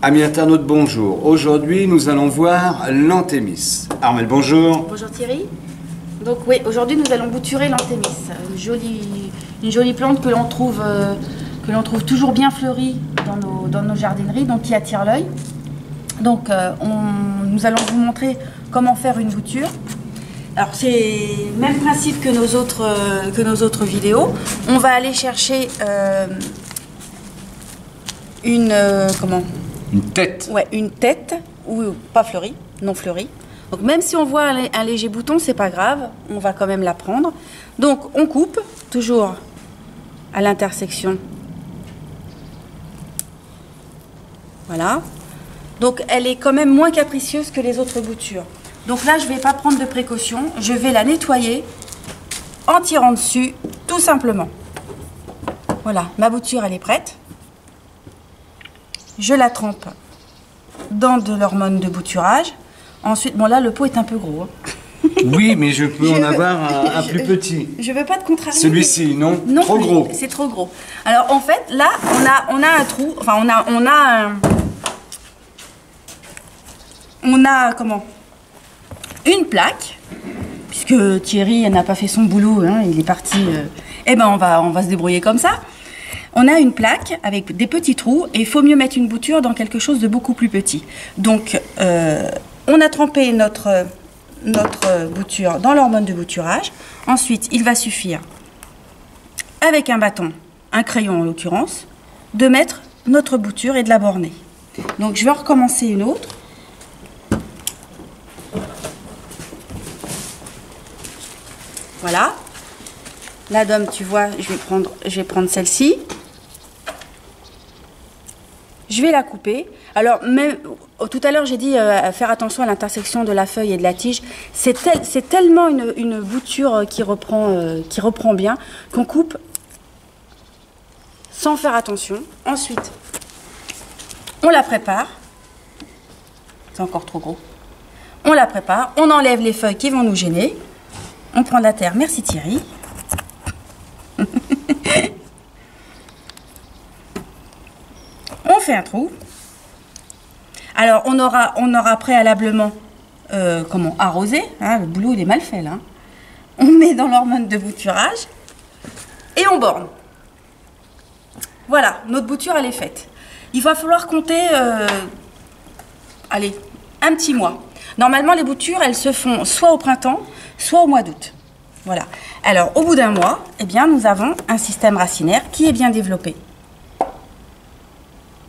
Amis internautes, bonjour. Aujourd'hui, nous allons voir l'anthémis. Armelle, bonjour. Bonjour Thierry. Donc oui, aujourd'hui nous allons bouturer l'anthémis. Une jolie plante que l'on trouve toujours bien fleurie dans nos jardineries, donc qui attire l'œil. Donc nous allons vous montrer comment faire une bouture. Alors c'est le même principe que nos autres vidéos. On va aller chercher une tête. Ouais, une tête, ou pas fleurie, non fleurie. Donc même si on voit un léger bouton, c'est pas grave, on va quand même la prendre. Donc on coupe, toujours à l'intersection. Voilà. Donc elle est quand même moins capricieuse que les autres boutures. Donc là, je vais pas prendre de précaution, je vais la nettoyer en tirant dessus, tout simplement. Voilà, ma bouture, elle est prête. Je la trempe dans de l'hormone de bouturage. Ensuite, bon là, le pot est un peu gros. Hein. Oui, mais je peux en avoir un plus petit. Je ne veux pas te contrarier. Celui-ci, non, trop gros. C'est trop gros. Alors en fait, là, on a un trou. Enfin, on a comment? Une plaque. Puisque Thierry n'a pas fait son boulot, hein, il est parti. Eh ben, on va se débrouiller comme ça. On a une plaque avec des petits trous et il faut mieux mettre une bouture dans quelque chose de beaucoup plus petit. Donc, on a trempé notre bouture dans l'hormone de bouturage. Ensuite, il va suffire, avec un bâton, un crayon en l'occurrence, de mettre notre bouture et de la borner. Donc, je vais recommencer une autre. Voilà. La dôme, tu vois, je vais prendre celle-ci. Je vais la couper. Alors, même, tout à l'heure, j'ai dit faire attention à l'intersection de la feuille et de la tige. C'est tellement une bouture qui reprend bien qu'on coupe sans faire attention. Ensuite, on la prépare. C'est encore trop gros. On la prépare. On enlève les feuilles qui vont nous gêner. On prend de la terre. Merci Thierry. On fait un trou. Alors on aura préalablement arrosé, hein, le boulot il est mal fait là. On met dans l'hormone de bouturage et on borne. Voilà, notre bouture elle est faite. Il va falloir compter allez, un petit mois. Normalement les boutures elles se font soit au printemps, soit au mois d'août. Voilà. Alors au bout d'un mois, eh bien nous avons un système racinaire qui est bien développé.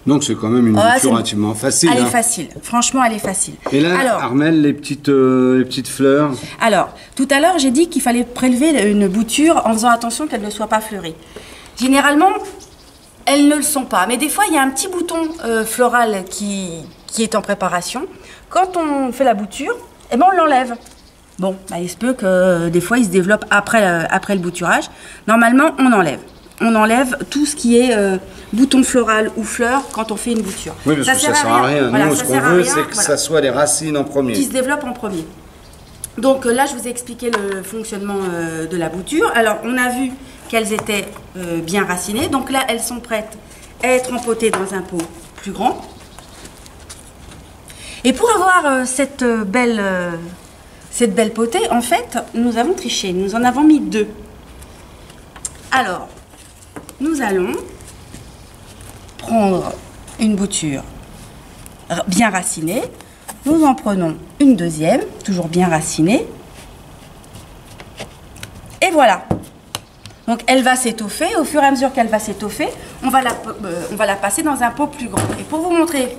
Donc c'est quand même une bouture relativement facile. Elle est facile, franchement elle est facile. Et là, alors, Armelle, les petites fleurs. Alors, tout à l'heure j'ai dit qu'il fallait prélever une bouture en faisant attention qu'elle ne soit pas fleurie. Généralement, elles ne le sont pas. Mais des fois, il y a un petit bouton floral qui est en préparation. Quand on fait la bouture, eh ben, on l'enlève. Bon, bah, il se peut que des fois il se développe après le bouturage. Normalement, on enlève. On enlève tout ce qui est bouton floral ou fleur quand on fait une bouture. Oui, parce que ça sert à rien. Voilà, nous, ce qu'on veut, c'est que ça soit les racines en premier. Qui se développent en premier. Donc là, je vous ai expliqué le fonctionnement de la bouture. Alors, on a vu qu'elles étaient bien racinées. Donc là, elles sont prêtes à être empotées dans un pot plus grand. Et pour avoir cette belle potée, en fait, nous avons triché. Nous en avons mis deux. Alors, nous allons prendre une bouture bien racinée. Nous en prenons une deuxième, toujours bien racinée. Et voilà. Donc, elle va s'étoffer. Au fur et à mesure qu'elle va s'étoffer, on va la passer dans un pot plus grand. Et pour vous montrer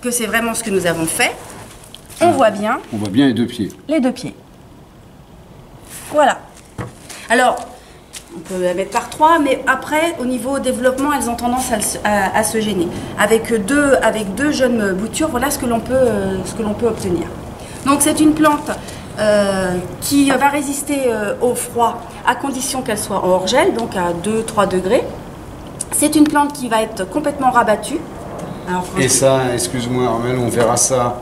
que c'est vraiment ce que nous avons fait, on voit bien... On voit bien les deux pieds. Les deux pieds. Voilà. Alors... on peut la mettre par 3, mais après, au niveau développement, elles ont tendance à se gêner. Avec deux jeunes boutures, voilà ce que l'on peut obtenir. Donc c'est une plante qui va résister au froid à condition qu'elle soit en hors-gel, donc à 2-3 degrés. C'est une plante qui va être complètement rabattue. Alors, et ça, excuse-moi Armelle, on verra ça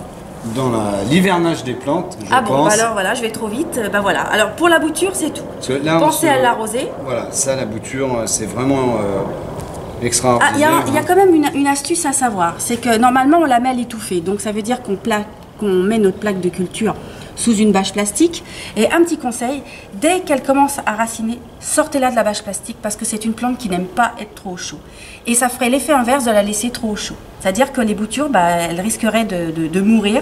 dans l'hivernage des plantes, je Ah bon, pense. bah alors voilà, je vais trop vite. Bah voilà. Alors pour la bouture, c'est tout. Parce que là, Pensez à l'arroser. Voilà, ça, la bouture, c'est vraiment Ah, extraordinaire. il y a quand même une astuce à savoir. C'est que normalement, on la met à l'étouffer. Donc ça veut dire qu'on met notre plaque de culture sous une bâche plastique. Et un petit conseil, dès qu'elle commence à raciner, sortez-la de la bâche plastique parce que c'est une plante qui n'aime pas être trop au chaud. Et ça ferait l'effet inverse de la laisser trop au chaud. C'est-à-dire que les boutures, bah, elles risqueraient de mourir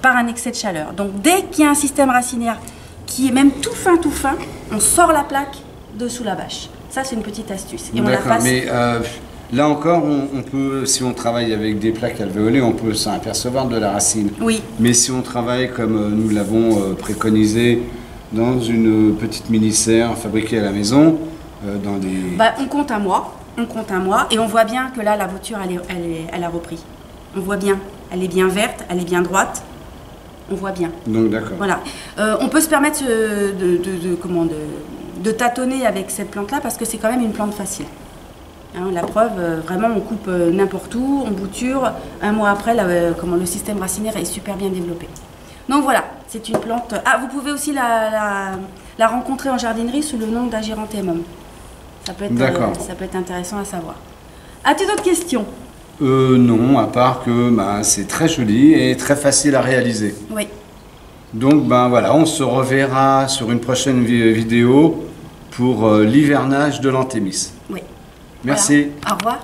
par un excès de chaleur. Donc dès qu'il y a un système racinaire qui est même tout fin, on sort la plaque de sous la bâche. Ça, c'est une petite astuce. Et on la D'accord, passe. mais là encore, on peut, si on travaille avec des plaques alvéolées, on peut s'apercevoir de la racine. Oui. Mais si on travaille comme nous l'avons préconisé dans une petite mini-serre fabriquée à la maison, dans des... Bah, on compte un mois, et on voit bien que là, la bouture, elle a repris. On voit bien, elle est bien verte, elle est bien droite, on voit bien. Donc d'accord. Voilà. On peut se permettre de tâtonner avec cette plante-là parce que c'est quand même une plante facile. Hein, la preuve, vraiment, on coupe n'importe où, on bouture. Un mois après, le système racinaire est super bien développé. Donc voilà, c'est une plante... Ah, vous pouvez aussi la rencontrer en jardinerie sous le nom d'Ageranthemum. Ça peut être intéressant à savoir. As-tu d'autres questions? Non, à part que c'est très joli et très facile à réaliser. Oui. Donc voilà, on se reverra sur une prochaine vidéo pour l'hivernage de l'anthémis. Oui. Merci. Voilà. Au revoir.